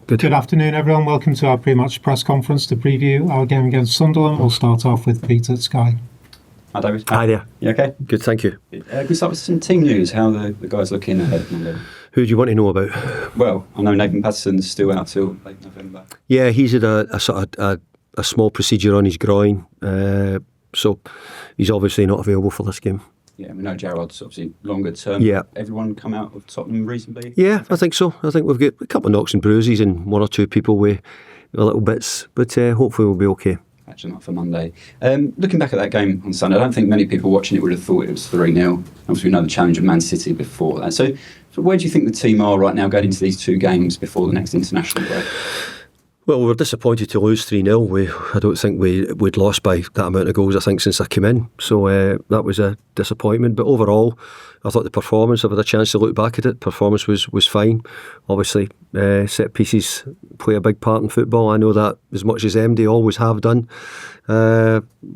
Good afternoon, everyone. Welcome to our pre-match press conference to preview our game against Sunderland. We'll start off with Peter at Sky. Hi, David. Hi there. You okay? Good, thank you. Can we start with some team news? How are the guys looking ahead of Monday? Who do you want to know about? Well, I know Nathan Patterson's still out till late November. Yeah, he's had a sort of a small procedure on his groin, so he's obviously not available for this game. Yeah, we know Jarrod's obviously longer term. Yeah. Everyone come out of Tottenham recently? Yeah, I think so. I think we've got a couple of knocks and bruises and one or two people with little bits, but hopefully we'll be okay. Catching up for Monday. Looking back at that game on Sunday, I don't think many people watching it would have thought it was 3-0. Obviously, we know the challenge of Man City before that. So where do you think the team are right now going into these two games before the next international break? Well, we were disappointed to lose 3-0. I don't think we'd lost by that amount of goals, I think, since I came in. So that was a disappointment. But overall, I thought the performance, I've had a chance to look back at it, performance was fine. Obviously, set pieces play a big part in football. I know that as much as MD always have done.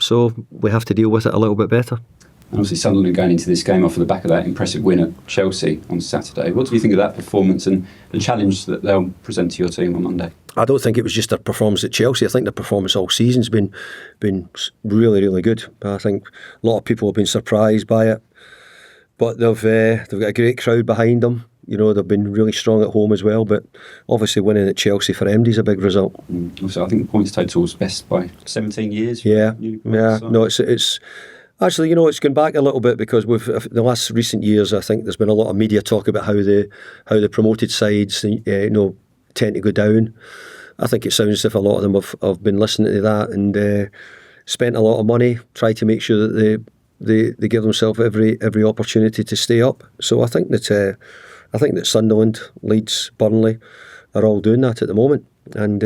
So we have to deal with it a little bit better. And obviously Sunderland going into this game off of the back of that impressive win at Chelsea on Saturday. What do you think of that performance and the challenge that they'll present to your team on Monday? I don't think it was just their performance at Chelsea. I think their performance all season's been really, really good. I think a lot of people have been surprised by it. But they've got a great crowd behind them. You know, they've been really strong at home as well. But obviously winning at Chelsea for MD is a big result. Also, I think the points total is best by 17 years. Yeah. No, it's actually, you know, it's gone back a little bit because with the last recent years, I think there's been a lot of media talk about how the promoted sides, tend to go down. I think it sounds as if a lot of them have been listening to that and spent a lot of money, tried to make sure that they give themselves every opportunity to stay up. So I think that Sunderland, Leeds, Burnley are all doing that at the moment. And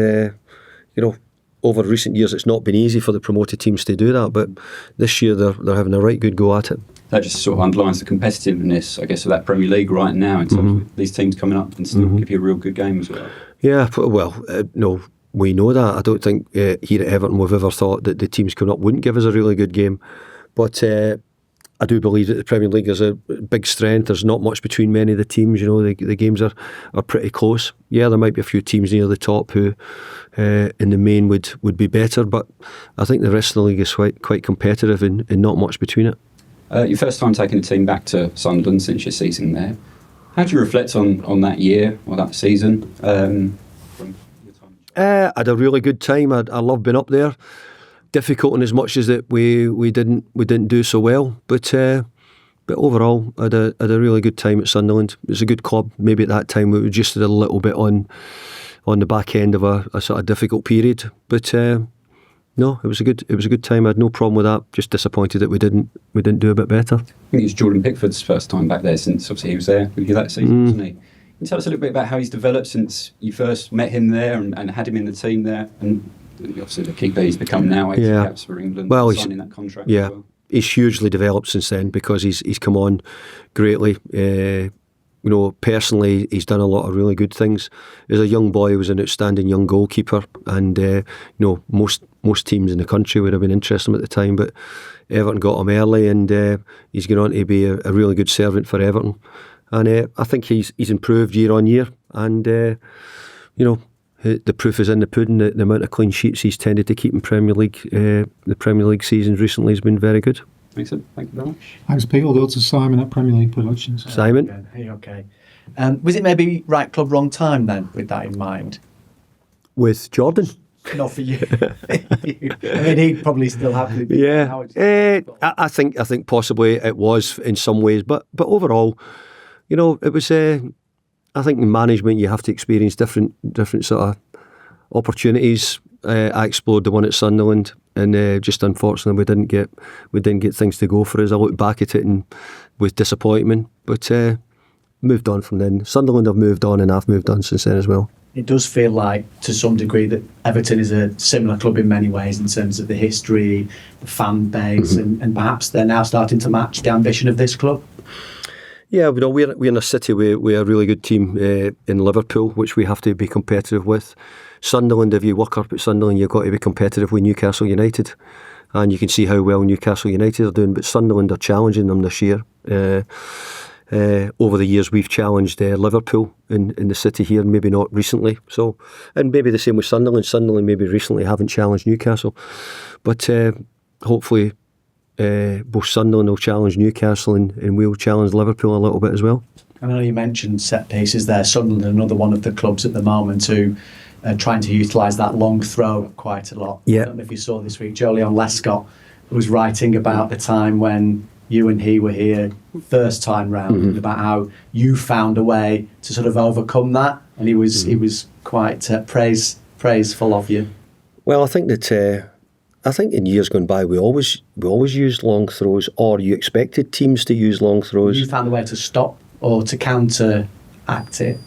over recent years, it's not been easy for the promoted teams to do that, but this year they're having a right good go at it. That just sort of underlines the competitiveness, I guess, of that Premier League right now in terms of these teams coming up and still give you a real good game as well. Yeah, well, no, we know that. I don't think here at Everton we've ever thought that the teams coming up wouldn't give us a really good game, but I do believe that the Premier League is a big strength. There's not much between many of the teams. You know, the games are pretty close. Yeah, there might be a few teams near the top who, in the main, would be better. But I think the rest of the league is quite competitive and not much between it. Your first time taking a team back to Sunderland since your season there. How do you reflect on that year or that season? From your time? I had a really good time. I love being up there. Difficult in as much as that we didn't do so well, but overall I had a really good time at Sunderland. It was a good club. Maybe at that time we just did a little bit on the back end of a sort of difficult period, but no, it was a good time. I had no problem with that. Just disappointed that we didn't do a bit better. I think it was Jordan Pickford's first time back there since obviously he was there with you that season, wasn't he? Can you tell us a little bit about how he's developed since you first met him there and had him in the team there, and obviously the keeper he's become now, 80 caps for England, signing that contract as well. He's hugely developed since then because he's come on greatly. Personally, he's done a lot of really good things. As a young boy, he was an outstanding young goalkeeper, and most teams in the country would have been interested in him at the time, but Everton got him early, and he's gone on to be a really good servant for Everton. And I think he's improved year on year, and the proof is in the pudding. The amount of clean sheets he's tended to keep in Premier League, the Premier League seasons recently has been very good. Excellent. Thank you very much. Thanks, Pete. We'll go to Simon at Premier League Productions. Simon? Hey, okay. Was it maybe right club, wrong time then, with that in mind? With Jordan? Not for you. I mean, he'd probably still have to be. Yeah. I think possibly it was in some ways, but overall, it was. I think in management you have to experience different sort of opportunities. I explored the one at Sunderland, and just unfortunately we didn't get things to go for us. I look back at it and with disappointment, but moved on from then. Sunderland have moved on, and I've moved on since then as well. It does feel like, to some degree, that Everton is a similar club in many ways in terms of the history, the fan base, and perhaps they're now starting to match the ambition of this club. Yeah, we're in a city with a really good team in Liverpool, which we have to be competitive with. Sunderland, if you work up at Sunderland, you've got to be competitive with Newcastle United, and you can see how well Newcastle United are doing. But Sunderland are challenging them this year. over the years we've challenged Liverpool in the city here, maybe not recently. So, and maybe the same with Sunderland. Sunderland maybe recently haven't challenged Newcastle, but hopefully both Sunderland will challenge Newcastle and we'll challenge Liverpool a little bit as well. I know you mentioned set pieces there. Sunderland, another one of the clubs at the moment who are trying to utilise that long throw quite a lot. Yeah. I don't know if you saw this week, Jolyon Lescott was writing about the time when you and he were here first time round, and about how you found a way to sort of overcome that, and he was quite praiseful of you. Well, I think that in years gone by we always used long throws, or you expected teams to use long throws. You found a way to stop or to counteract it.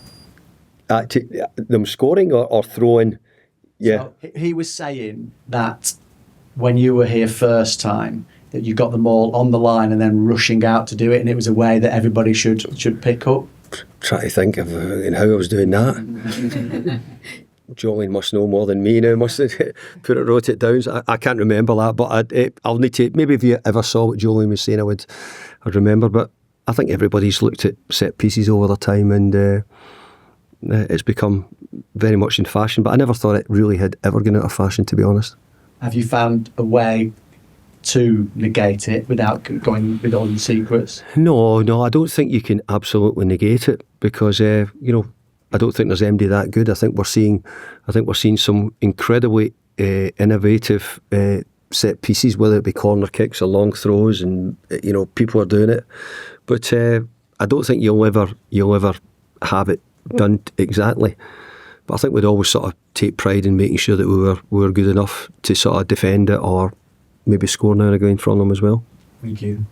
Them scoring or throwing. Yeah. So he was saying that when you were here first time, that you got them all on the line and then rushing out to do it, and it was a way that everybody should pick up. Try to think of how I was doing that. Jolene must know more than me now. Must have wrote it down. So I can't remember that, but I'll need to. Maybe if you ever saw what Jolene was saying, I'd remember. But I think everybody's looked at set pieces over the time, and it's become very much in fashion. But I never thought it really had ever gone out of fashion, to be honest. Have you found a way to negate it without going with all the secrets? No, I don't think you can absolutely negate it, because I don't think there's anybody that good. I think we're seeing some incredibly innovative set pieces, whether it be corner kicks or long throws, and people are doing it. But I don't think you'll ever have it done exactly. But I think we'd always sort of take pride in making sure that we were good enough to sort of defend it, or maybe score now and again from them as well. Thank you.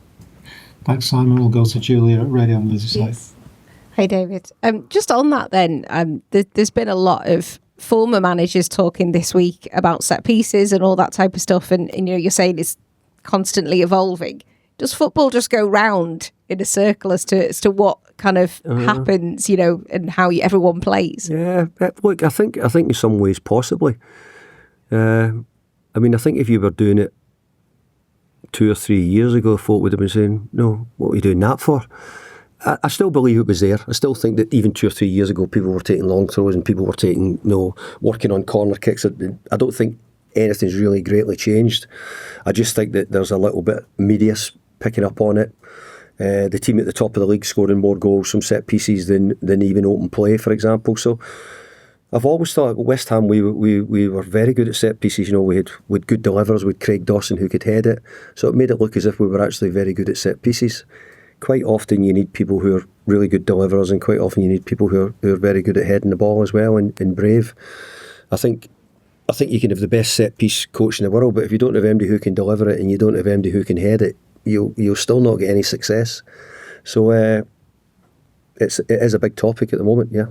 Thanks, Simon. We'll go to Julia at Radio on Lizzie side. Yes. Hey, David. Just on that then, there's been a lot of former managers talking this week about set pieces and all that type of stuff, and you're saying it's constantly evolving. Does football just go round in a circle as to what kind of happens, and how everyone plays? Yeah, look, I think in some ways possibly. I think if you were doing it 2 or 3 years ago, folk would have been saying, "No, what are you doing that for?" I still believe it was there. I still think that even 2 or 3 years ago, people were taking long throws and people were working on corner kicks. I don't think anything's really greatly changed. I just think that there's a little bit of media picking up on it. The team at the top of the league scoring more goals from set pieces than even open play, for example. So I've always thought at West Ham we were very good at set pieces. We had good deliverers with Craig Dawson who could head it. So it made it look as if we were actually very good at set pieces. Quite often you need people who are really good deliverers, and quite often you need people who are very good at heading the ball as well and brave. I think you can have the best set piece coach in the world, but if you don't have anybody who can deliver it and you don't have anybody who can head it, you'll still not get any success. So it is a big topic at the moment, yeah.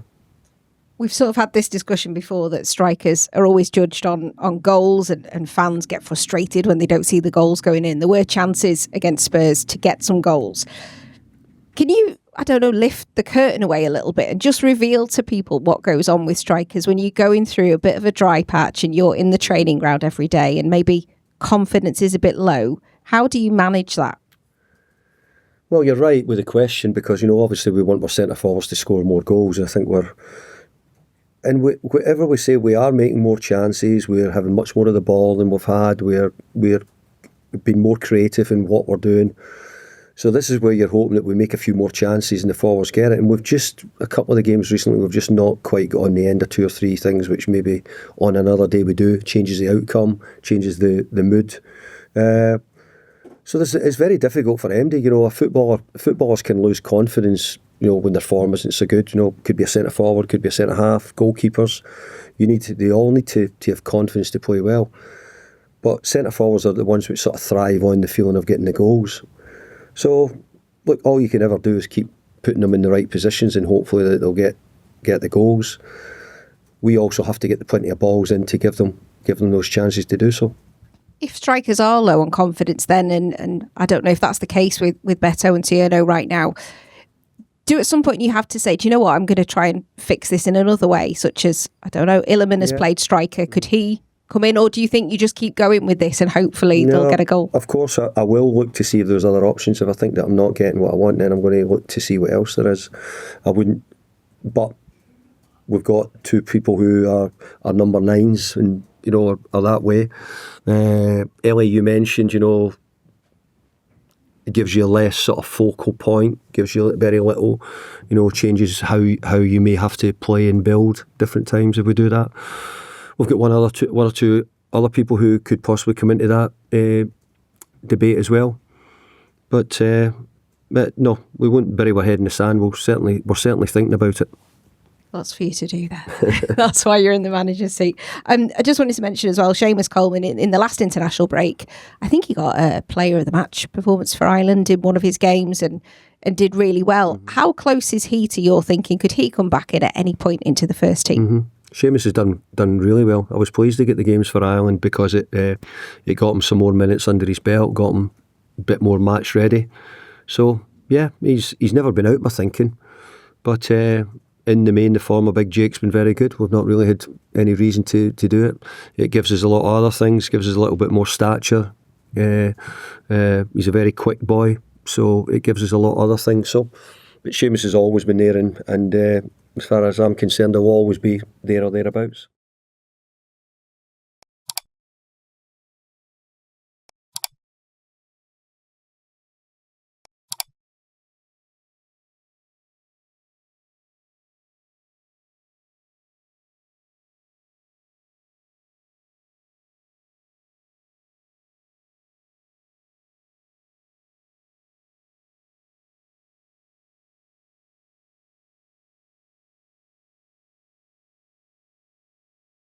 We've sort of had this discussion before that strikers are always judged on goals, and fans get frustrated when they don't see the goals going in. There were chances against Spurs to get some goals. Can you, lift the curtain away a little bit and just reveal to people what goes on with strikers when you're going through a bit of a dry patch and you're in the training ground every day and maybe confidence is a bit low? How do you manage that? Well, you're right with the question, because, obviously we want our centre-forwards to score more goals. I think whatever we say, we are making more chances, we're having much more of the ball than we've had, we're being more creative in what we're doing. So this is where you're hoping that we make a few more chances and the forwards get it. And we've just, a couple of the games recently, we've just not quite got on the end of 2 or 3 things, which maybe on another day we do. Changes the outcome, changes the mood. So it's very difficult for MD. Footballers can lose confidence, when their form isn't so good. Could be a centre forward, could be a centre half, goalkeepers. They all need to have confidence to play well. But centre forwards are the ones which sort of thrive on the feeling of getting the goals. So, look, all you can ever do is keep putting them in the right positions, and hopefully that they'll get the goals. We also have to get plenty of balls in to give them those chances to do so. If strikers are low on confidence then, and I don't know if that's the case with Beto and Thierno right now, do at some point you have to say, do you know what, I'm going to try and fix this in another way, such as, Iliman has played striker. Could he come in, or do you think you just keep going with this and hopefully they'll get a goal? Of course, I will look to see if there's other options. If I think that I'm not getting what I want, then I'm going to look to see what else there is. I wouldn't, but we've got two people who are number 9s and, you know, are that way. Ellie, you mentioned, you know, it gives you a less sort of focal point, gives you very little, you know, changes how you may have to play and build different times if we do that. We've got one or two other people who could possibly come into that debate as well. But no, we won't bury our head in the sand. We're certainly thinking about it. Lots for you to do there. That's why you're in the manager's seat. I just wanted to mention as well, Seamus Coleman, in the last international break, I think he got a player of the match performance for Ireland in one of his games and did really well. Mm-hmm. How close is he to your thinking? Could he come back in at any point into the first team? Mm-hmm. Seamus has done really well. I was pleased to get the games for Ireland because it got him some more minutes under his belt, got him a bit more match ready. So yeah, he's never been out my thinking, but in the main, the form of Big Jake's been very good. We've not really had any reason to do it. It gives us a lot of other things, gives us a little bit more stature. He's a very quick boy, so it gives us a lot of other things. So, but Seamus has always been there, and as far as I'm concerned, he'll always be there or thereabouts.